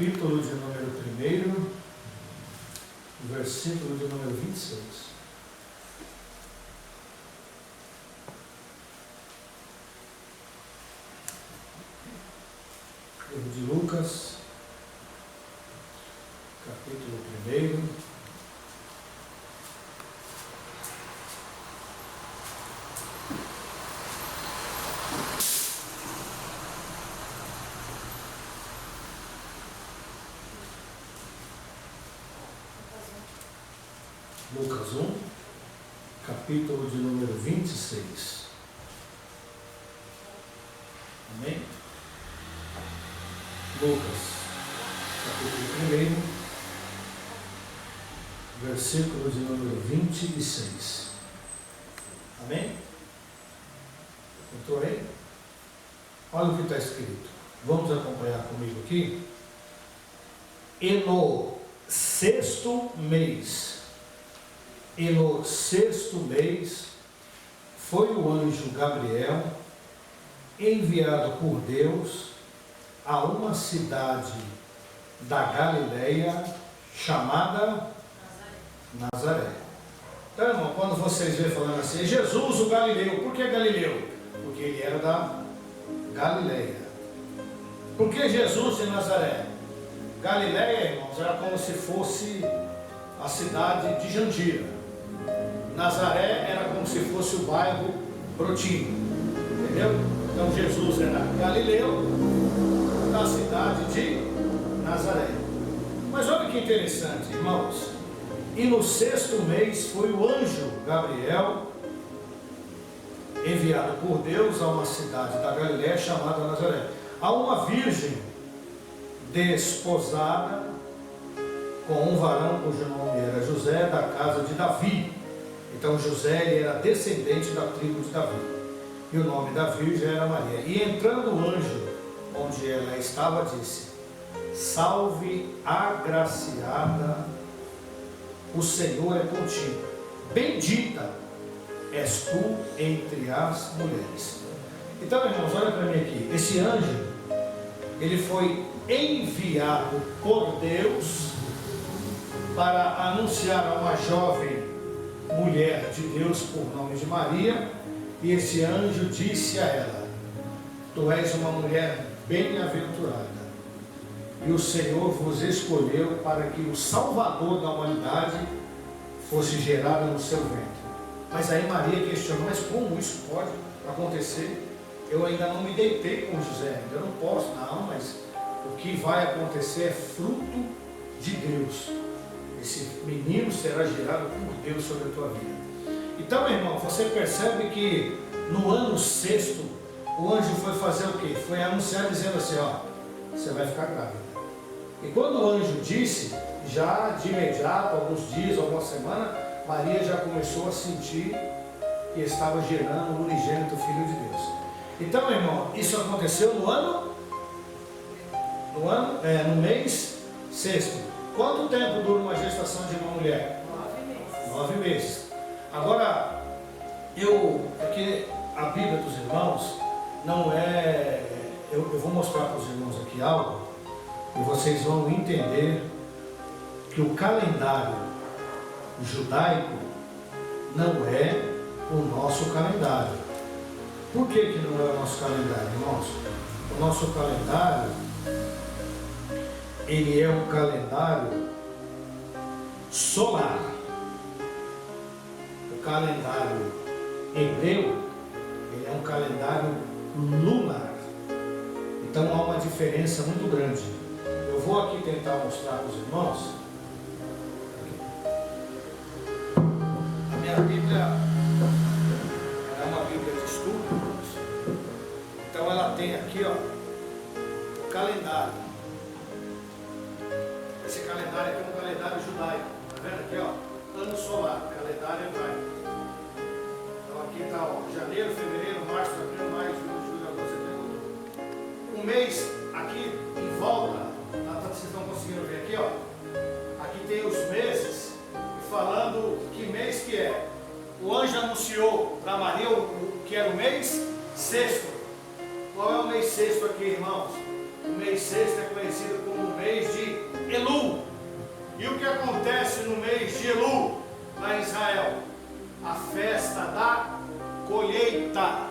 capítulo de número 1, versículo de número 26. Livro de Lucas, capítulo 1. Lucas 1, capítulo de número 26. Amém? Lucas, capítulo 1, versículo de número 26. Amém? Entrou aí? Olha o que está escrito. Vamos acompanhar comigo aqui. E no sexto mês, foi o anjo Gabriel enviado por Deus a uma cidade da Galileia chamada Nazaré. Então, irmão, quando vocês veem falando assim, Jesus o Galileu, por que Galileu? Porque ele era da Galileia. Por que Jesus de Nazaré? Galileia, irmãos, era como se fosse a cidade de Jandira. Nazaré era como se fosse o bairro Brotinho, entendeu? Então Jesus era Galileu, da cidade de Nazaré. Mas olha que interessante, irmãos. E no sexto mês foi o anjo Gabriel enviado por Deus a uma cidade da Galiléia chamada Nazaré, a uma virgem desposada com um varão cujo nome era José, da casa de Davi. Então José ele era descendente da tribo de Davi, e o nome da virgem era Maria. E entrando o anjo onde ela estava, disse: Salve, agraciada, o Senhor é contigo, bendita és tu entre as mulheres. Então, irmãos, olha para mim aqui. Esse anjo, ele foi enviado por Deus para anunciar a uma jovem mulher de Deus por nome de Maria. E esse anjo disse a ela: Tu és uma mulher bem-aventurada, e o Senhor vos escolheu para que o Salvador da humanidade fosse gerado no seu ventre. Mas aí Maria questionou: mas como isso pode acontecer? Eu ainda não me deitei com José, ainda não posso. Não, mas o que vai acontecer é fruto de Deus. Esse menino será gerado por Deus sobre a tua vida. Então, meu irmão, você percebe que no ano sexto, o anjo foi fazer o quê? Foi anunciar dizendo assim: ó, você vai ficar grávida. E quando o anjo disse, já de imediato, alguns dias, alguma semana, Maria já começou a sentir que estava gerando o unigênito Filho de Deus. Então, meu irmão, isso aconteceu no mês sexto. Quanto tempo dura uma gestação de uma mulher? 9 meses. Agora, porque a Bíblia dos irmãos não é... Eu vou mostrar para os irmãos aqui algo, e vocês vão entender que o calendário judaico não é o nosso calendário. Por que não é o nosso calendário, irmãos? O nosso calendário, ele é um calendário solar. O calendário hebreu, ele é um calendário lunar. Então há uma diferença muito grande. Eu vou aqui tentar mostrar para os irmãos. A minha Bíblia é uma Bíblia de estudo. Então ela tem aqui, ó, o calendário. Esse calendário aqui é um calendário judaico. Está vendo aqui, ó? Ano solar, calendário hebraico. Então aqui está, ó, janeiro, fevereiro, março, abril, maio, junho, julho, agosto, setembro. Um mês aqui em volta, vocês estão conseguindo ver aqui, ó? Aqui tem os meses, falando que mês que é. O anjo anunciou para Maria que era o mês sexto. Qual é o mês sexto aqui, irmãos? O mês sexto é conhecido como o mês de Elul. E o que acontece no mês de Elul, lá em Israel? A festa da colheita.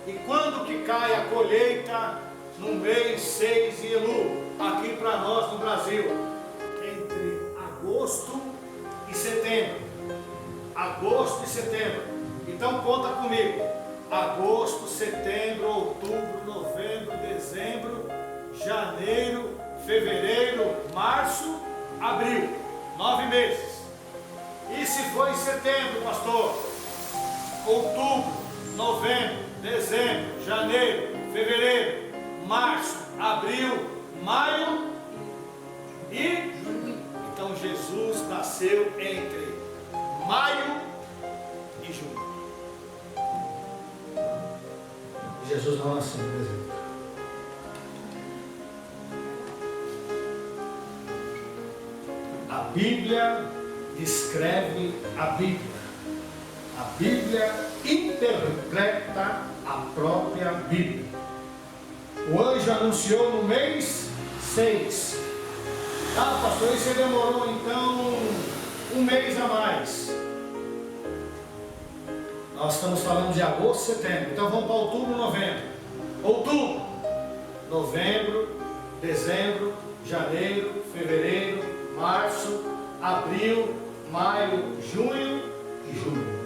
E quando que cai a colheita? No mês 6 de Elul, aqui para nós no Brasil, entre agosto e setembro. Agosto e setembro. Então conta comigo. Agosto, setembro, outubro, novembro, dezembro, janeiro, fevereiro, março, abril. 9 meses. E se for em setembro, pastor? Outubro, novembro, dezembro, janeiro, fevereiro, março, abril, maio e... Então Jesus nasceu entre maio e junho. Jesus não nasceu em dezembro. A Bíblia descreve a Bíblia. A Bíblia interpreta a própria Bíblia. O anjo anunciou no mês 6. Ah, pastor, isso demorou então um mês a mais. Nós estamos falando de agosto, setembro. Então vamos para outubro, novembro. Outubro, novembro, dezembro, janeiro, fevereiro, março, abril, maio, junho e julho.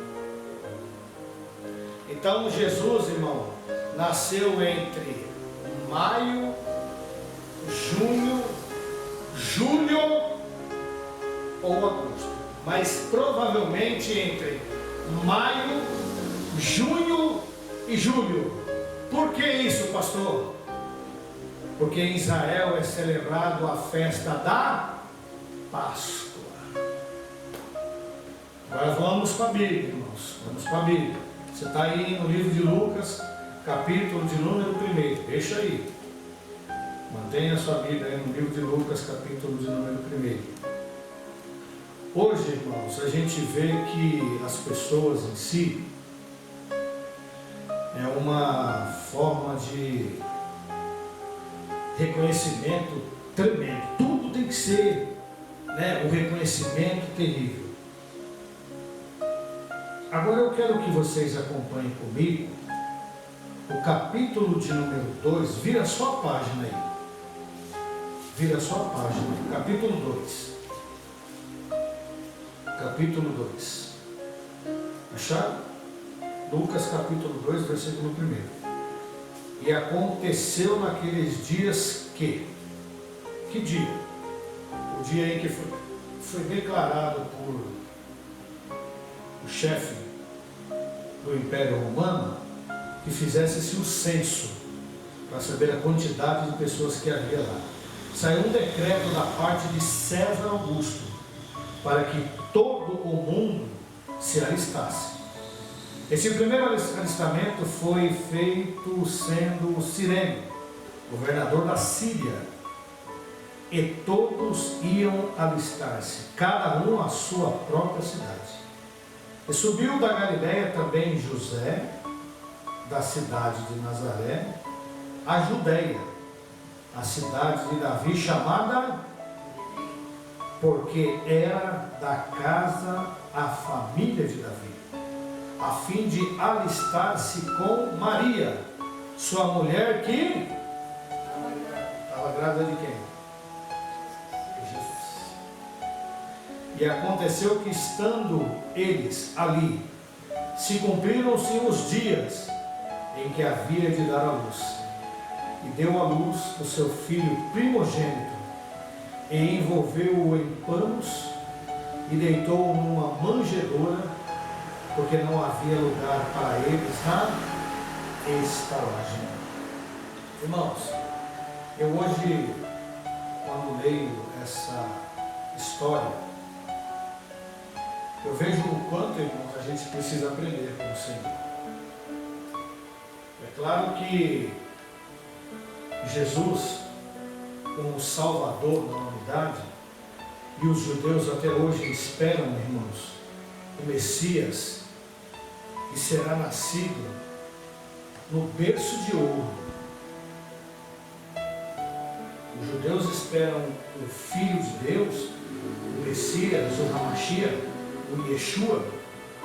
Então Jesus, irmão, nasceu entre maio, junho, julho ou agosto. Mas provavelmente entre maio, junho e julho. Por que isso, pastor? Porque em Israel é celebrado a festa da Páscoa. Agora vamos para a Bíblia, irmãos. Vamos para a Bíblia. Você está aí no livro de Lucas, capítulo de número 1. Deixa aí. Mantenha a sua Bíblia aí no livro de Lucas, capítulo de número 1. Hoje, irmãos, a gente vê que as pessoas em si é uma forma de reconhecimento tremendo. Tudo tem que ser, um reconhecimento terrível. Agora eu quero que vocês acompanhem comigo o capítulo de número 2. Vira a sua página aí. Vira a sua página. Capítulo 2. Capítulo 2. Acharam? Lucas capítulo 2, versículo 1. E aconteceu naqueles dias que dia? O dia em que foi declarado por o chefe do Império Romano que fizesse-se o censo para saber a quantidade de pessoas que havia lá. Saiu um decreto da parte de César Augusto para que todo o mundo se alistasse. Esse primeiro alistamento foi feito sendo Cirene, governador da Síria, e todos iam alistar-se, cada um à sua própria cidade. E subiu da Galiléia também José, da cidade de Nazaré, a Judeia, a cidade de Davi, chamada porque era da casa a família de Davi, a fim de alistar-se com Maria, sua mulher que estava grávida de quem? E aconteceu que, estando eles ali, se cumpriram-se os dias em que havia de dar à luz. E deu à luz o seu filho primogênito, e envolveu-o em panos, e deitou-o numa manjedoura, porque não havia lugar para eles na estalagem. Irmãos, eu hoje, quando leio essa história, eu vejo o quanto, irmãos, a gente precisa aprender com o Senhor. É claro que Jesus, como Salvador da humanidade, e os judeus até hoje esperam, irmãos, o Messias, que será nascido no berço de ouro. Os judeus esperam o Filho de Deus, o Messias, o Hamashia, o Yeshua,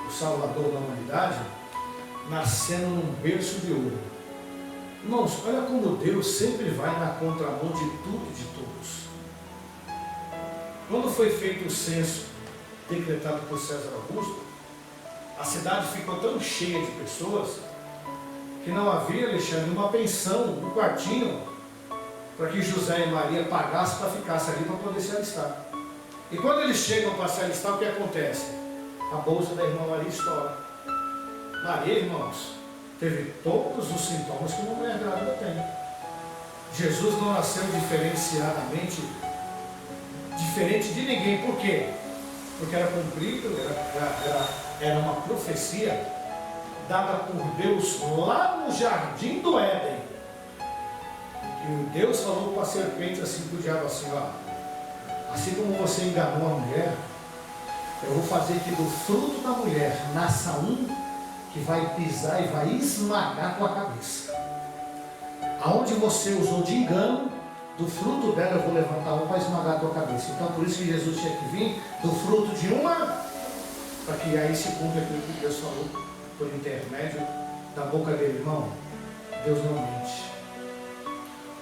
o Salvador da humanidade, nascendo num berço de ouro. Irmãos, olha como Deus sempre vai na contramão de tudo e de todos. Quando foi feito o censo decretado por César Augusto, a cidade ficou tão cheia de pessoas que não havia, Alexandre, uma pensão, um quartinho para que José e Maria pagassem para ficassem ali para poder se alistar. E quando eles chegam para se alistar, o que acontece? A bolsa da irmã Maria estoura. Maria, irmãos, teve todos os sintomas que uma mulher grávida tem. Jesus não nasceu diferenciadamente, diferente de ninguém. Por quê? Porque era cumprido, era uma profecia dada por Deus lá no jardim do Éden. Que Deus falou para a serpente assim, para o diabo assim, ó, assim como você enganou a mulher, eu vou fazer que do fruto da mulher nasça um que vai pisar e vai esmagar a tua cabeça. Aonde você usou de engano, do fruto dela eu vou levantar um para esmagar a tua cabeça. Então por isso que Jesus tinha que vir do fruto de uma, para que aí se cumpra aquilo que Deus falou por intermédio da boca dele. Irmão, Deus não mente.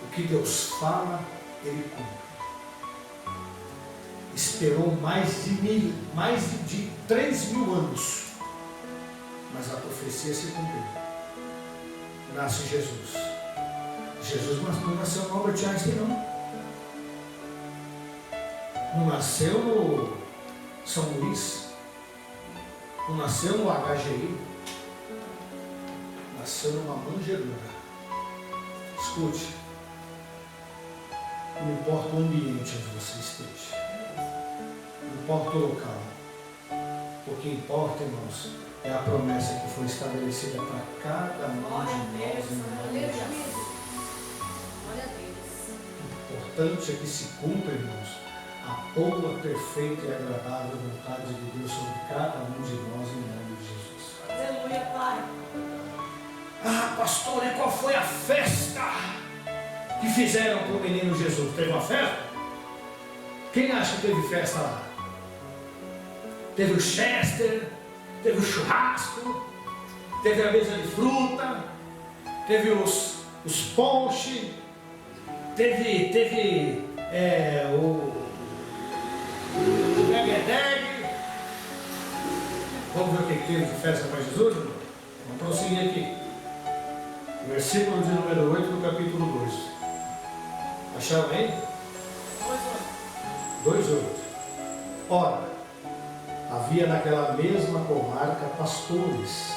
O que Deus fala, Ele cumpre. Esperou mais de 3.000 anos, mas a profecia se cumpriu. Nasce Jesus. Jesus não nasceu no Albert Einstein, não. Não nasceu no São Luís. Não nasceu no HGI. Nasceu numa manjedoura. Escute. Não importa o ambiente onde você esteja. Não importa o local. O que importa, irmãos, é a promessa que foi estabelecida para cada um de nós em nome de Jesus. O importante é que se cumpra, irmãos, a boa, perfeita e agradável vontade de Deus sobre cada um de nós em nome de Jesus. Aleluia, Pai. Ah, pastor, e qual foi a festa que fizeram para o menino Jesus? Teve uma festa? Quem acha que teve festa lá? Teve o Chester, teve o churrasco, teve a mesa de fruta, teve os ponche, teve o Deg. Vamos ver o que teve de festa para Jesus? Vamos prosseguir aqui. Versículo de número 8 do capítulo 2. Acharam aí? 2:8. Ora, havia naquela mesma comarca pastores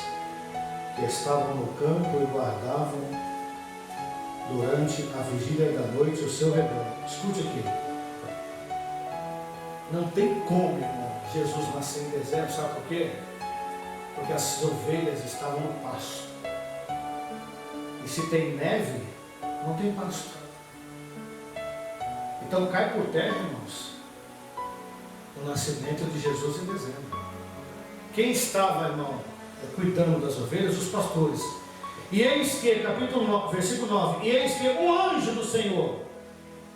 que estavam no campo e guardavam durante a vigília da noite o seu rebanho. Escute aqui. Não tem como, irmão, Jesus nascer em deserto, sabe por quê? Porque as ovelhas estavam no pasto. E se tem neve, não tem pasto. Então cai por terra, irmãos, o nascimento de Jesus em dezembro. Quem estava, irmão, cuidando das ovelhas? Os pastores. E eis que, capítulo 9, versículo 9, e eis que um anjo do Senhor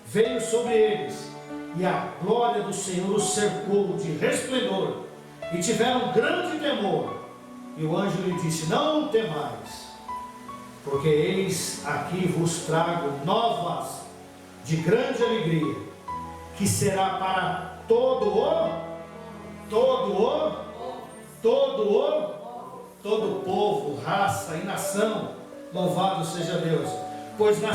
veio sobre eles, e a glória do Senhor os cercou de resplendor, e tiveram grande temor. E o anjo lhe disse: não temais, porque eis aqui vos trago novas de grande alegria, que será para todo povo, raça e nação. Louvado seja Deus. Pois na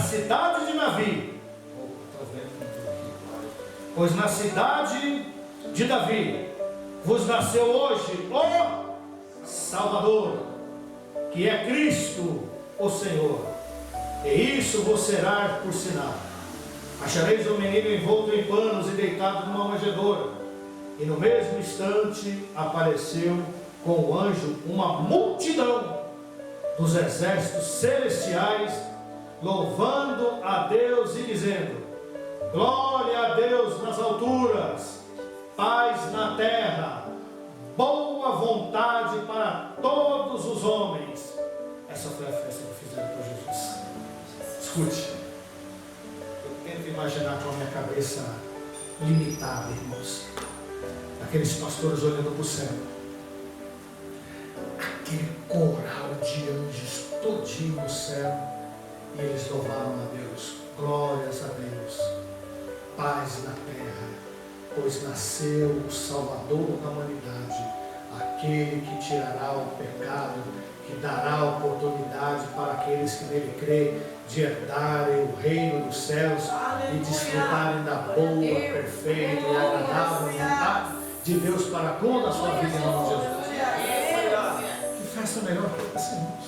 cidade de Davi, vos nasceu hoje o Salvador, que é Cristo o Senhor. E isso vos será por sinal: achareis o menino envolto em panos e deitado numa manjedoura. E no mesmo instante apareceu com o anjo uma multidão dos exércitos celestiais, louvando a Deus e dizendo: glória a Deus nas alturas, paz na terra, boa vontade para todos os homens. Essa foi a festa que fizeram para Jesus. Escute, eu tento imaginar com a minha cabeça limitada, irmãos. Aqueles pastores olhando para o céu. Aquele coral de anjos todinho no céu. E eles louvaram a Deus. Glórias a Deus. Paz na terra. Pois nasceu o Salvador da humanidade. Aquele que tirará o pecado, que dará oportunidade para aqueles que nele creem de herdarem o reino dos céus e desfrutarem da boa, perfeita e agradável vontade de Deus para com a sua vida em nome de Jesus. Que festa melhor que essa, irmãos?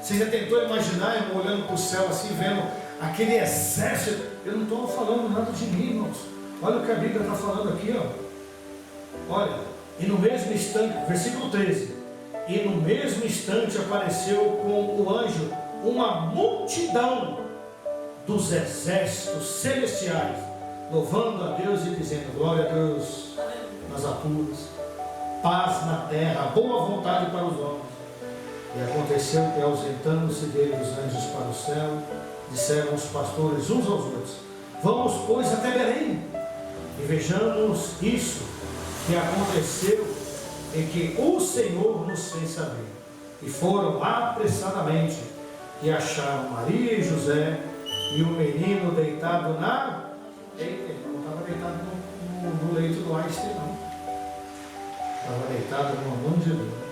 Você já tentou imaginar, irmão, olhando para o céu assim, vendo aquele exército? Eu não estou falando nada de mim, irmãos. Olha o que a Bíblia está falando aqui, ó. Olha, e no mesmo instante, versículo 13, e no mesmo instante apareceu com o anjo uma multidão dos exércitos celestiais, louvando a Deus e dizendo: glória a Deus nas alturas, paz na terra, boa vontade para os homens. E aconteceu que, ausentando-se dele os anjos para o céu, disseram os pastores uns aos outros: vamos, pois, até Belém, e vejamos isso que aconteceu, em que o Senhor nos fez saber. E foram apressadamente, e acharam Maria e José, e o menino deitado na... Eita, não estava deitado no leito do Einstein, não. Estava deitado numa manjedoura.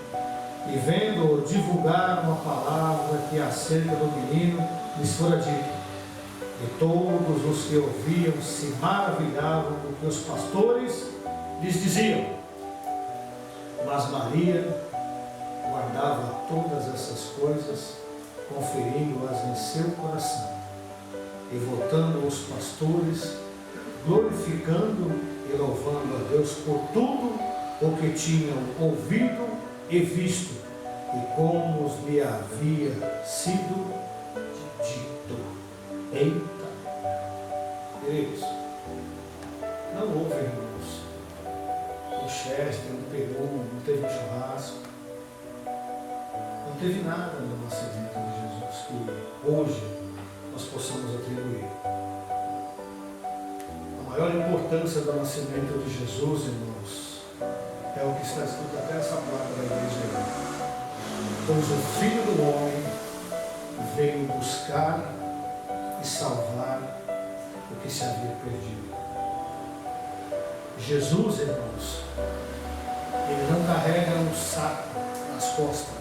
E vendo-o, divulgaram a palavra que acerca do menino lhes fora dita. E todos os que ouviam se maravilhavam com que os pastores lhes diziam. Mas Maria guardava todas essas coisas, conferindo-as em seu coração. E voltando os pastores, glorificando e louvando a Deus por tudo o que tinham ouvido e visto, e como lhe havia sido dito. Eita! Queridos, não houve, irmãos, um Chester, um peru, não teve um churrasco, não teve nada no nascimento de Jesus que hoje nós possamos atribuir. A maior importância do nascimento de Jesus, irmãos, é o que está escrito até essa placa da igreja. Pois o Filho do Homem veio buscar e salvar o que se havia perdido. Jesus, irmãos, ele não carrega um saco nas costas.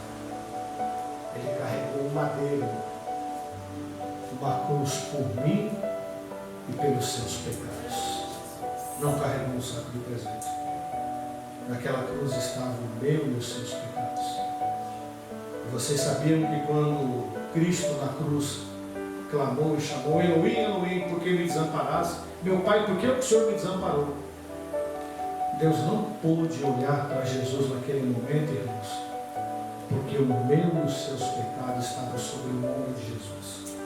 Ele carregou um madeiro, uma cruz por mim e pelos seus pecados. Não carregou um saco de presente. Naquela cruz estavam o meu e os seus pecados. E vocês sabiam que quando Cristo na cruz clamou e chamou: Elohim, Elohim, por que me desamparaste? Meu Pai, por que o Senhor me desamparou? Deus não pôde olhar para Jesus naquele momento, irmãos, porque o meu e os seus pecados estavam sobre o nome de Jesus.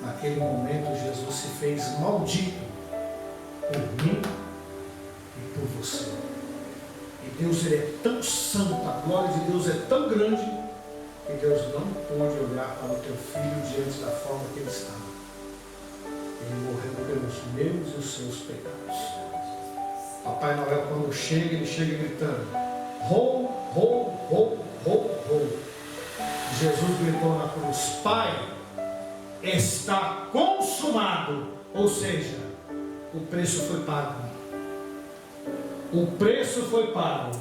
Naquele momento Jesus se fez maldito por mim e por você. E Deus, ele é tão santo, a glória de Deus é tão grande, que Deus não pôde olhar para o teu filho diante da forma que ele estava. Ele morreu pelos meus e os seus pecados. Papai Noel, quando chega, ele chega gritando: ho, ho, ho, ho, ho. Jesus gritou na cruz: Pai, está consumado. Ou seja, o preço foi pago. O preço foi pago.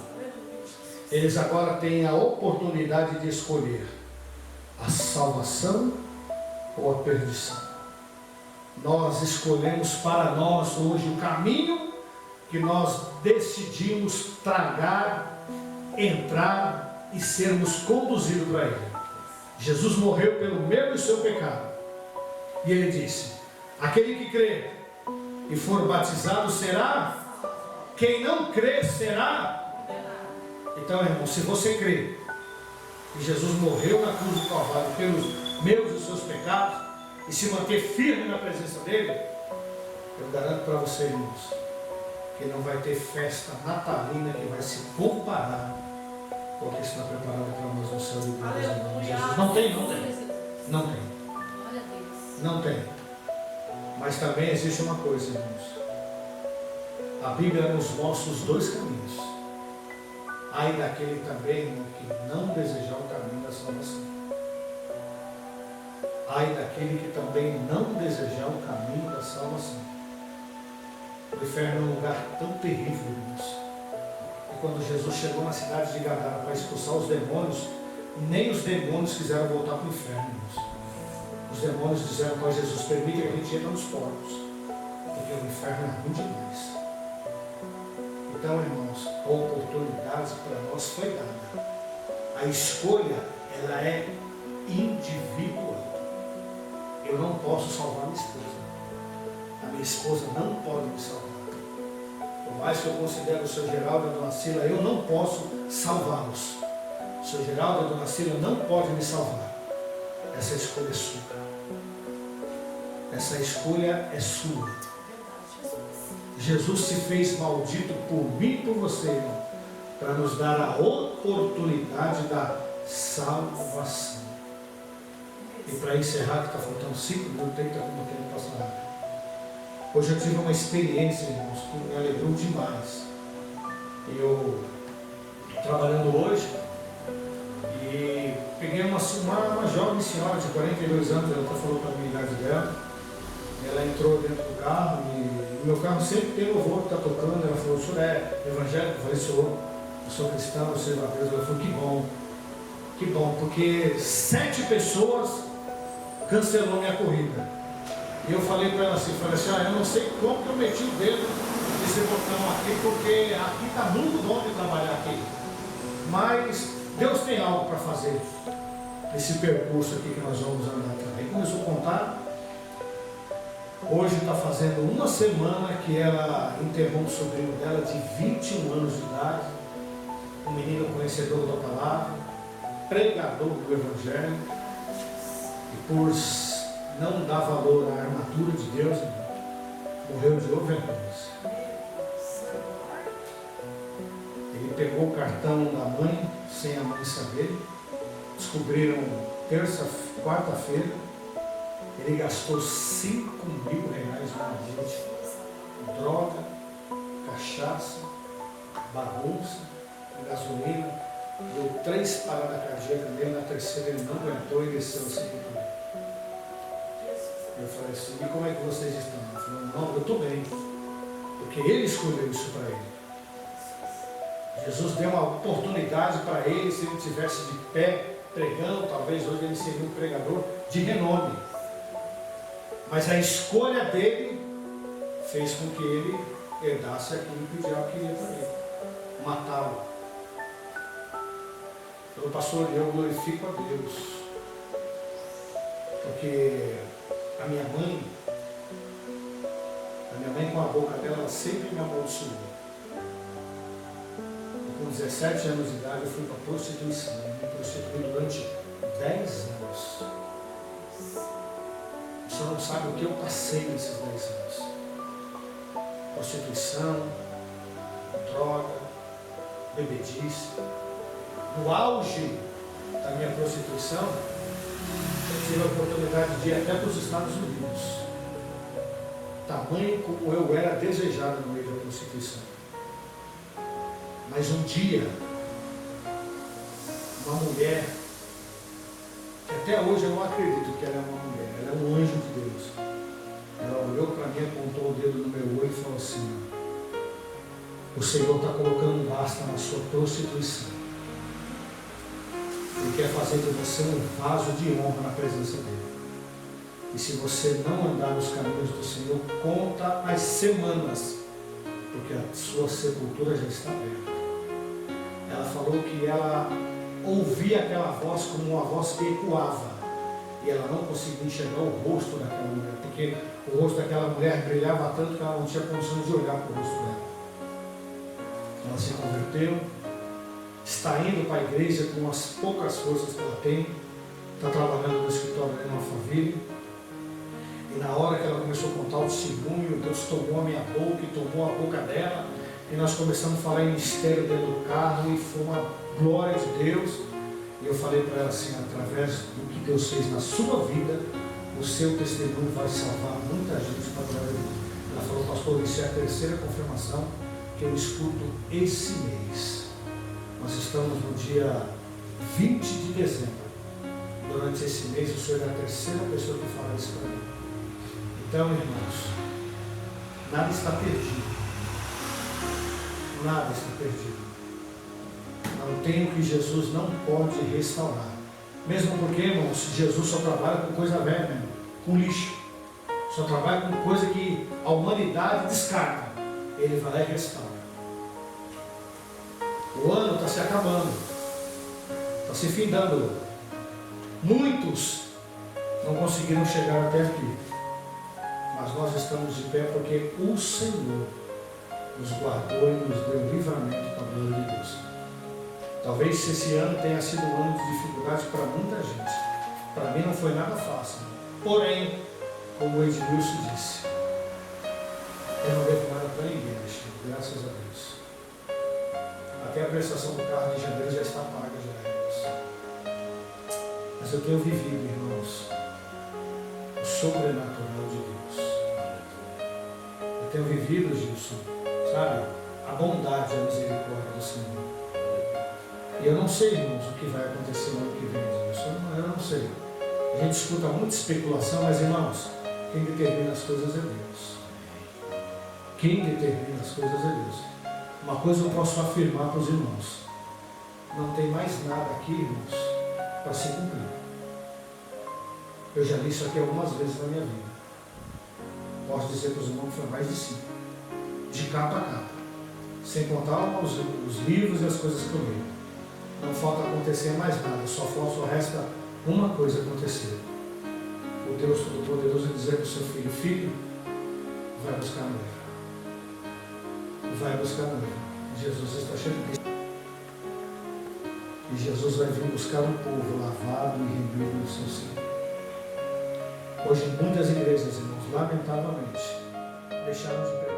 Eles agora têm a oportunidade de escolher a salvação ou a perdição. Nós escolhemos para nós hoje o caminho que nós decidimos tragar, entrar e sermos conduzidos para Ele. Jesus morreu pelo meu e seu pecado. E Ele disse: aquele que crê e for batizado será, quem não crê será. Então, irmão, se você crê que Jesus morreu na cruz do Calvário pelos meus e seus pecados e se manter firme na presença dele, eu garanto para você, irmãos, que não vai ter festa natalina que vai se comparar com o que está preparado para nós no céu de Deus em nome de Jesus. Não tem, não tem. Não tem. Não tem. Mas também existe uma coisa, irmãos. A Bíblia nos mostra os dois caminhos. Ai daquele também, irmão, que não desejar o caminho da salvação. Ai daquele que também não desejar o caminho da salvação. O inferno é um lugar tão terrível, irmãos. E quando Jesus chegou na cidade de Gadara para expulsar os demônios, nem os demônios quiseram voltar para o inferno, irmãos. Os demônios disseram para Jesus: permite que a gente entre nos porcos, porque o inferno é ruim demais. Então, irmãos, a oportunidade para nós foi dada. A escolha, ela é individual. Eu não posso salvar minha esposa. A minha esposa não pode me salvar. Por mais que eu considere o seu Geraldo e a dona Cila, eu não posso salvá-los. O seu Geraldo e a dona Cila não podem me salvar. Essa escolha é sua. Essa escolha é sua. Jesus se fez maldito por mim e por você, irmão, para nos dar a oportunidade da salvação. E para encerrar, que está faltando 5 minutos, tem que estar como tempo passado. Hoje eu tive uma experiência, irmãos, que me alegrou demais. Eu, trabalhando hoje, e peguei uma jovem senhora de 42 anos, ela falou para mim a idade dela. Ela entrou dentro do carro e o meu carro sempre tem louvor que está tocando. Ela falou: o senhor é evangélico? Eu falei: eu sou cristão, eu sou evangélico. Ela falou: que bom, porque 7 pessoas cancelou minha corrida. E eu falei para ela assim, eu não sei como que eu meti o dedo nesse botão aqui, porque aqui está muito bom de trabalhar aqui. Mas Deus tem algo para fazer nesse percurso aqui que nós vamos andar também. Começou a contar. Hoje está fazendo 1 semana que ela enterrou um sobrinho dela de 21 anos de idade, um menino conhecedor da palavra, pregador do Evangelho, e por não dar valor à armadura de Deus, morreu de overdose. Ele pegou o cartão da mãe, sem a mãe saber, descobriram quarta-feira. Ele gastou R$5.000 numa noite, droga, cachaça, bagunça, gasolina, deu 3 paradas cardíacas nele, na terceira ele não aguentou e desceu a sepultura. Eu falei assim: e como é que vocês estão? Ele falou: não, eu estou bem, porque ele escolheu isso para ele. Jesus deu uma oportunidade para ele. Se ele estivesse de pé pregando, talvez hoje ele seria um pregador de renome. Mas a escolha dele fez com que ele herdasse aquilo que o diabo queria para ele: matá-lo. Então, pastor, eu glorifico a Deus, porque a minha mãe com a boca dela, ela sempre me amaldiçoou. Com 17 anos de idade eu fui para a prostituição. Eu me prostituí durante 10 anos. Você não sabe o que eu passei nesses 10 anos. Prostituição, droga, bebedice. No auge da minha prostituição, eu tive a oportunidade de ir até para os Estados Unidos. Tamanho como eu era desejado no meio da prostituição. Mas um dia, uma mulher, que até hoje eu não acredito que ela é uma mulher, ela é um anjo de Deus. Ela olhou para mim, apontou o dedo no meu olho e falou assim: o Senhor está colocando basta na sua prostituição. Ele quer fazer de você um vaso de honra na presença dele. E se você não andar nos caminhos do Senhor, conta as semanas, porque a sua sepultura já está aberta. Ela falou que ela ouvia aquela voz como uma voz que ecoava, e ela não conseguia enxergar o rosto daquela mulher, porque o rosto daquela mulher brilhava tanto que ela não tinha condições de olhar para o rosto dela. Ela se converteu, está indo para a igreja com as poucas forças que ela tem, está trabalhando no escritório de uma família. E na hora que ela começou a contar o testemunho, Deus tomou a minha boca e tomou a boca dela. E nós começamos a falar em mistério dentro do carro e foi uma glória de Deus. E eu falei para ela assim: através do que Deus fez na sua vida, O seu testemunho vai salvar muita gente para a glória de Deus. Ela falou, pastor, isso é a terceira confirmação que eu escuto esse mês. Nós estamos no dia 20 de dezembro. Durante esse mês, o senhor é a terceira pessoa que fala isso para mim. Então, irmãos, nada está perdido. Nada está perdido. Não tem o que Jesus não pode restaurar. Mesmo porque, irmãos, Jesus só trabalha com coisa velha mesmo, com lixo. Só trabalha com coisa que a humanidade descarta. Ele vai lá e restaura. O ano está se acabando. Está se findando. Muitos não conseguiram chegar até aqui. Mas nós estamos de pé porque o Senhor nos guardou e nos deu livramento para a glória de Deus. Talvez esse ano tenha sido um ano de dificuldade para muita gente. Para mim não foi nada fácil. Porém, como o Edmilson disse, eu não devo nada para ninguém, graças a Deus. Até a prestação do carro de janeiro já está paga, já, irmãos. Mas eu tenho vivido, irmãos, o sobrenatural de Deus. Eu tenho vivido, Gilson, sabe, a bondade e a misericórdia do Senhor. E eu não sei, irmãos, o que vai acontecer no ano que vem, Gilson. Eu não sei. A gente escuta muita especulação, mas, irmãos, quem determina as coisas é Deus. Quem determina as coisas é Deus. Uma coisa eu posso afirmar para os irmãos: não tem mais nada aqui, irmãos, para se cumprir. Eu já li isso aqui algumas vezes na minha vida. Posso dizer para os irmãos que foi mais de 5. De capa a capa. Sem contar os livros e as coisas que eu leio. Não falta acontecer mais nada. Só resta uma coisa acontecer. O Deus Todo-Poderoso dizer para o seu filho: filho, vai buscar a noiva. Vai buscar a noiva. Jesus está chegando. E Jesus vai vir buscar um povo lavado e remido no seu sangue. Hoje, muitas igrejas, irmãos, lamentavelmente, deixaram de